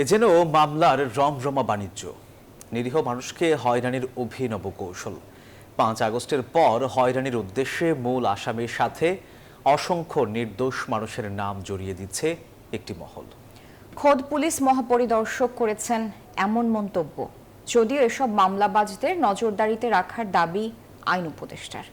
এ যেন মামলার রমরমা বাণিজ্য। নিরীহ মানুষকে হয়রানির অভিনব কৌশল। ৫ আগস্টের পর হয়রানির উদ্দেশ্যে মূল আসামির সাথে অসংখ্য নির্দোষ মানুষের নাম জড়িয়ে দিচ্ছে একটি মহল। খোদ পুলিশ মহাপরিদর্শক করেছেন এমন মন্তব্য, যদিও এসব মামলাবাজদের নজরদারিতে রাখার দাবি আইন উপদেষ্টার।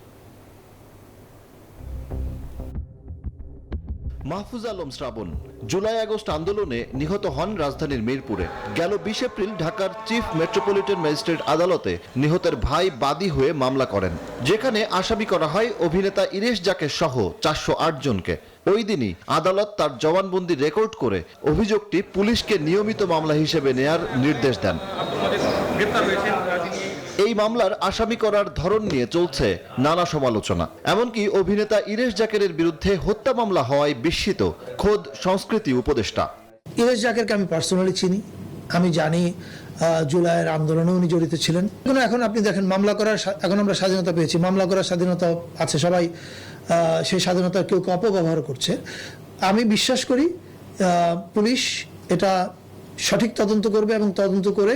মাহফুজ আলম শ্রাবণ জুলাই আগস্ট আন্দোলনে নিহত হন রাজধানীর মিরপুরে। গেল ২০ এপ্রিল ঢাকার চিফ মেট্রোপলিটন ম্যাজিস্ট্রেট আদালতে নিহতের ভাই বাদী হয়ে মামলা করেন, যেখানে আসামি করা হয় অভিনেতা ইরেশ জাকের সহ ৪০৮ জনকে। ওই দিনই আদালত তার জবানবন্দি রেকর্ড করে অভিযোগটি পুলিশকে নিয়মিত মামলা হিসেবে নেয়ার নির্দেশ দেন। এই মামলার আসামি করার ধরন নিয়ে চলছে নানা সমালোচনা। এমনকি অভিনেতা ইরেশ জাকেরের বিরুদ্ধে হত্যা মামলা হওয়ায় বিস্মিত খোদ সংস্কৃতি উপদেষ্টা। ইরেশ জাকেরকে আমি পার্সোনালি চিনি, আমি জানি জুলাইয়ের আন্দোলনে উনি জড়িত ছিলেন। এখন আপনি দেখেন মামলা করার, এখন আমরা স্বাধীনতা পেয়েছি, মামলা করার স্বাধীনতা আছে, সবাই সেই স্বাধীনতার কেউ অপব্যবহার করছে। আমি বিশ্বাস করি পুলিশ এটা সঠিক তদন্ত করবে এবং তদন্ত করে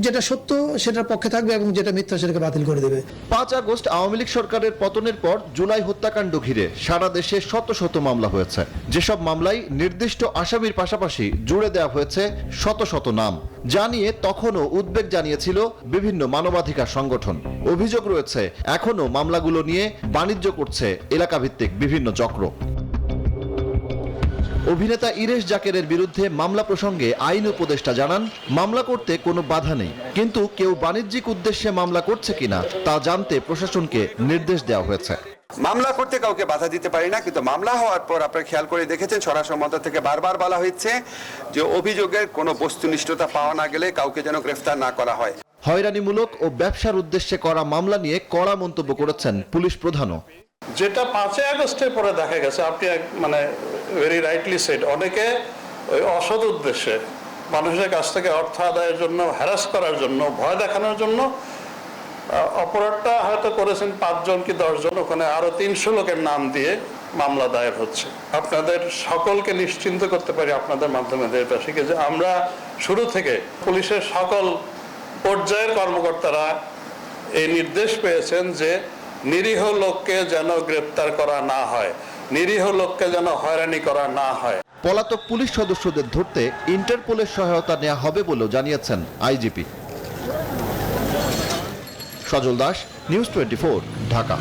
যেটা সত্য সেটার পক্ষে থাকবে এবং যেটা মিথ্যা সেটাকে বাতিল করে দেবে। ৫ আগস্ট আওয়ামী লীগ সরকারের পতনের পর জুলাই হত্যাকাণ্ড ঘিরে সারা দেশে শত শত মামলা হয়েছে। যেসব মামলায় নির্দিষ্ট আসামির পাশাপাশি জুড়ে দেওয়া হয়েছে শত শত নাম, যা নিয়ে তখনও উদ্বেগ জানিয়েছিল বিভিন্ন মানবাধিকার সংগঠন। অভিযোগ রয়েছে এখনো মামলাগুলো নিয়ে বাণিজ্য করছে এলাকাভিত্তিক বিভিন্ন চক্র। অভিনেতা ইরেশ জাকেরের বিরুদ্ধে মামলা প্রসঙ্গে আইন উপদেষ্টা জানান, মামলা করতে কোনো বাধা নেই, কিন্তু কেউ বাণিজ্যিক উদ্দেশ্যে মামলা করছে কিনা তা জানতে প্রশাসনকে নির্দেশ দেওয়া হয়েছে। মামলা করতে কাউকে বাধা দিতে পারি না, কিন্তু মামলা হওয়ার পর আপনারা খেয়াল করে দেখেছেন স্বরাষ্ট্র মন্ত্রক থেকে বারবার বলা হয়েছে যে অভিযোগের কোনো বস্তুনিষ্ঠতা পাওয়া না গেলে কাউকে যেন গ্রেফতার না করা হয়। হয়রানিমূলক ও ব্যবসার উদ্দেশ্যে করা মামলা নিয়ে কড়া মন্তব্য করেছেন পুলিশ প্রধানও। যেটা ৫ আগস্টের পরে দেখা গেছে, আপনি ভেরি রাইটলি সেড, অনেকে ওই অসৎ উদ্দেশ্যে মানুষের কাছ থেকে অর্থ আদায়ের জন্য, হ্যারাস করার জন্য, ভয় দেখানোর জন্য অপরাধটা হয়তো করেছেন ৫ জন কি ১০ জন, ওখানে আরো ৩০০ লোকের নাম দিয়ে মামলা দায়ের হচ্ছে। আপনাদের সকলকে নিশ্চিন্ত করতে পারি আপনাদের মাধ্যমে দেশবাসীকে যে আমরা শুরু থেকে পুলিশের সকল পর্যায়ের কর্মকর্তারা এই নির্দেশ পেয়েছেন যে নিরীহ লোককে যেন গ্রেপ্তার করা না হয়, নিরীহ লোককে যেন হয়রানি করা না হয়। পলাতক পুলিশ সদস্যদের ধরতে ইন্টারপোলের সহায়তা নেওয়া হবে বলেও জানিয়েছেন আইজিপি। সজল দাস, নিউজ 24, ঢাকা।